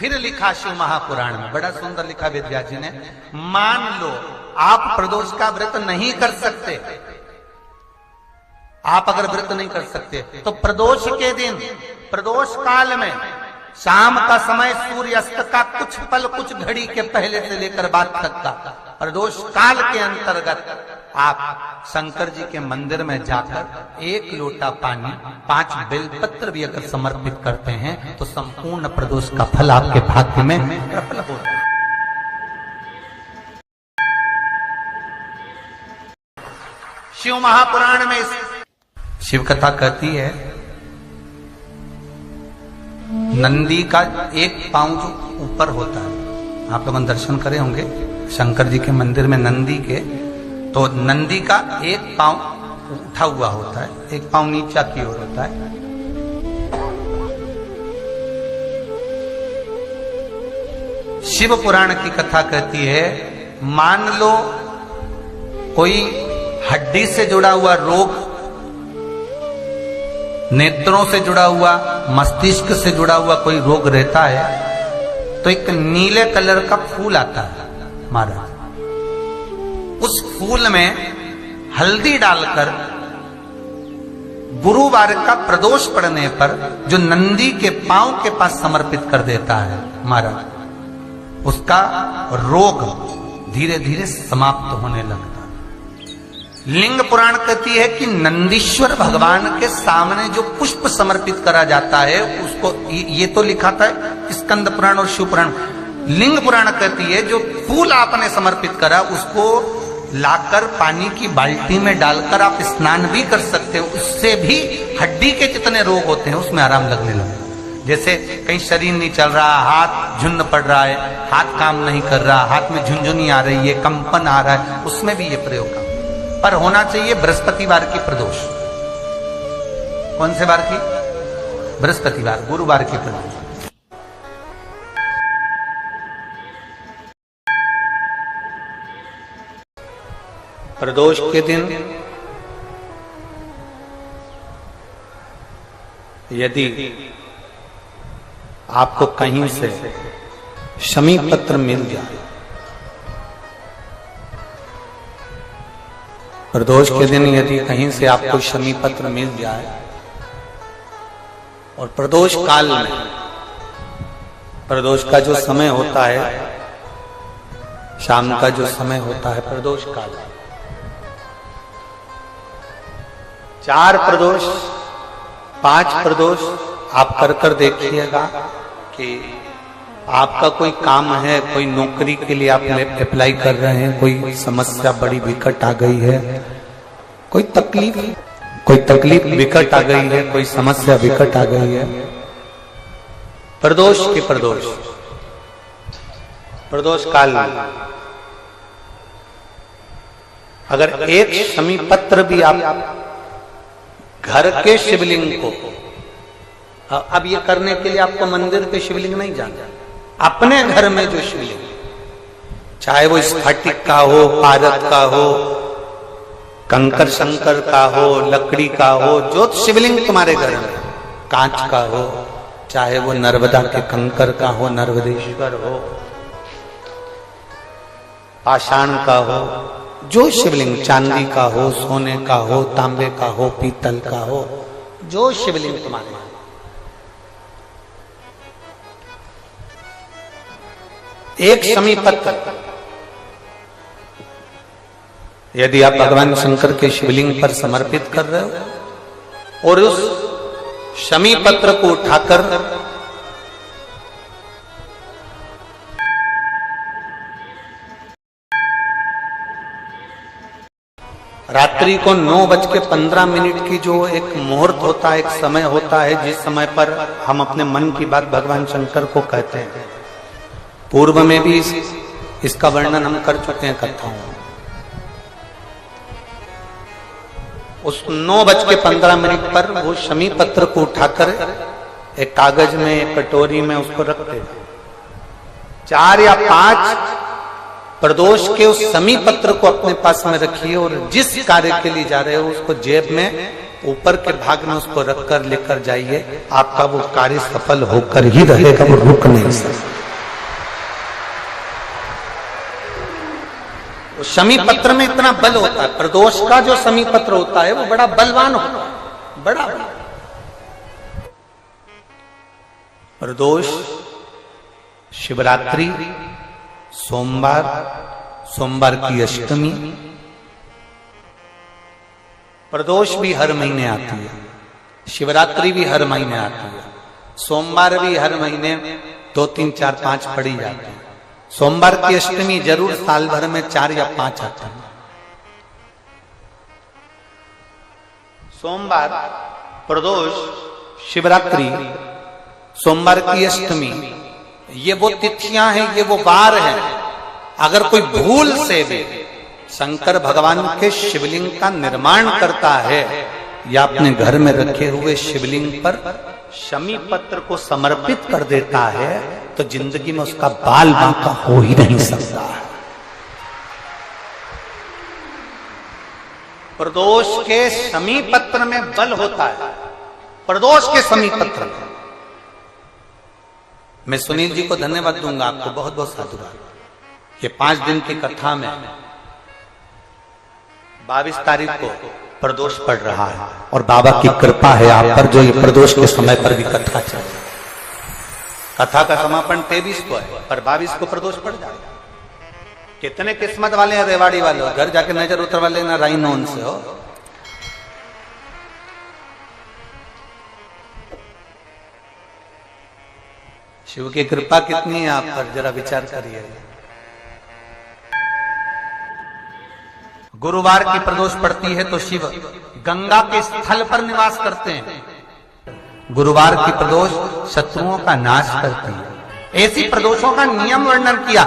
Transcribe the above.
फिर लिखा शिव महापुराण में, बड़ा सुंदर लिखा वेदव्यास जी ने, मान लो आप प्रदोष का व्रत नहीं कर सकते, आप अगर व्रत नहीं कर सकते तो प्रदोष के दिन, प्रदोष काल में शाम का समय सूर्यास्त का कुछ पल, कुछ घड़ी के पहले से लेकर बाद तक का प्रदोष काल के अंतर्गत आप शंकर जी के मंदिर में जाकर 1 लोटा पानी, 5 बेलपत्र भी अगर समर्पित करते हैं तो संपूर्ण प्रदोष का फल आपके भाग्य में प्रबल होता है। शिव महापुराण में शिव कथा कहती है, नंदी का एक पांव जो ऊपर होता है, आप लोग दर्शन करे होंगे शंकर जी के मंदिर में नंदी के, तो नंदी का एक पांव उठा हुआ होता है, एक पांव नीचा की ओर होता है। शिव पुराण की कथा कहती है, मान लो कोई हड्डी से जुड़ा हुआ रोग, नेत्रों से जुड़ा हुआ, मस्तिष्क से जुड़ा हुआ कोई रोग रहता है, तो एक नीले कलर का फूल आता है महाराज, उस फूल में हल्दी डालकर गुरुवार का प्रदोष पड़ने पर जो नंदी के पांव के पास समर्पित कर देता है महाराज, उसका रोग धीरे धीरे समाप्त होने लगता है। लिंग पुराण कहती है कि नंदीश्वर भगवान के सामने जो पुष्प समर्पित करा जाता है उसको, ये तो लिखा था स्कंद पुराण और शिव पुराण, लिंग पुराण कहती है जो फूल आपने समर्पित करा उसको लाकर पानी की बाल्टी में डालकर आप स्नान भी कर सकते हो, उससे भी हड्डी के जितने रोग होते हैं उसमें आराम लगने लगता है। जैसे कहीं शरीर नहीं चल रहा, हाथ झुन्न पड़ रहा है, हाथ काम नहीं कर रहा, हाथ में झुंझुनी आ रही है, कंपन आ रहा है, उसमें भी ये प्रयोग का, पर होना चाहिए बृहस्पतिवार की प्रदोष। कौन से वार की? बृहस्पतिवार, गुरुवार की प्रदोष। प्रदोष के दिन यदि आपको कहीं से शमी पत्र मिल जाए, प्रदोष के दिन यदि कहीं से आपको शमी पत्र मिल जाए और प्रदोष काल में, प्रदोष का जो समय होता है, शाम का जो समय होता है प्रदोष काल, 4 प्रदोष 5 प्रदोष आप कर देखिएगा कि आपका कोई काम है, कोई नौकरी के लिए आप अप्लाई कर रहे हैं, कोई समस्या बड़ी विकट आ गई है, कोई तकलीफ विकट आ गई है, कोई समस्या विकट आ गई है, प्रदोष के प्रदोष काल में अगर एक शमी पत्र भी आप घर के शिवलिंग को, अब ये करने के लिए आपको मंदिर के शिवलिंग नहीं जाना, अपने घर में जो शिवलिंग, चाहे वो स्फटिक का हो, पारद का हो, कंकर शंकर का हो, लकड़ी का हो, जो शिवलिंग तुम्हारे घर में, कांच का हो, चाहे वो नर्मदा के कंकर का हो, नर्मदेश्वर हो, पाषाण का हो, जो शिवलिंग चांदी का हो, सोने का हो, तांबे का हो, पीतल का हो, जो शिवलिंग तुम्हारे, एक शमी पत्र यदि आप भगवान शंकर के शिवलिंग पर समर्पित कर रहे हो और उस शमी पत्र को उठाकर रात्रि को 9:15 की जो एक मुहूर्त होता है, एक समय होता है, जिस समय पर हम अपने मन की बात भगवान शंकर को कहते हैं, पूर्व में भी इसका वर्णन हम कर चुके हैं कथाओं में। उस 9:15 पर वो शमी पत्र को उठाकर एक कागज में, एक कटोरी में उसको रखते हैं। 4 या 5 प्रदोष के उस शमी पत्र को अपने पास में रखिए और जिस कार्य के लिए जा रहे हो उसको जेब में ऊपर के भाग में उसको रखकर लेकर जाइए, आपका वो कार्य सफल होकर ही रहेगा, वो रुक नहीं सकता। शमी पत्र में इतना बल होता है, प्रदोष का जो शमी पत्र होता है वो बड़ा बलवान होता है, बड़ा प्रदोष, शिवरात्रि, सोमवार, सोमवार की अष्टमी, प्रदोष भी हर महीने आती है, शिवरात्रि भी हर महीने आती है, सोमवार भी हर महीने 2, 3, 4, 5 पड़ी जाती है। सोमवार की अष्टमी जरूर साल भर में 4 या 5 आता है। सोमवार, प्रदोष, शिवरात्रि, सोमवार की अष्टमी, ये वो तिथियां हैं, ये वो वार हैं। अगर कोई भूल से भी शंकर भगवान के शिवलिंग का निर्माण करता है या अपने घर में रखे हुए शिवलिंग पर शमी पत्र को समर्पित कर देता है, तो जिंदगी में उसका बाल बांका हो ही नहीं सकता। प्रदोष के शमी पत्र में बल होता है, प्रदोष के शमी पत्र में। मैं सुनील जी को धन्यवाद दूंगा, आपको बहुत बहुत साधुवाद। ये 5 दिन की कथा में 22 तारीख को प्रदोष पड़ रहा है और बाबा की कृपा है आप पर, जो ये प्रदोष के समय पर भी कथा चल रही है। कथा का समापन 23 को है, पर 22 को प्रदोष पड़ जाएगा। कितने किस्मत वाले हैं रेवाड़ी वाले, घर जाके नजर उतरवा लेना राइनोन से हो। शिव की कृपा कितनी है आप पर, जरा विचार करिए। गुरुवार की प्रदोष पड़ती है तो शिव गंगा के स्थल पर निवास करते हैं। गुरुवार की प्रदोष शत्रुओं का नाश करती है। ऐसी प्रदोषों का नियम वर्णन किया।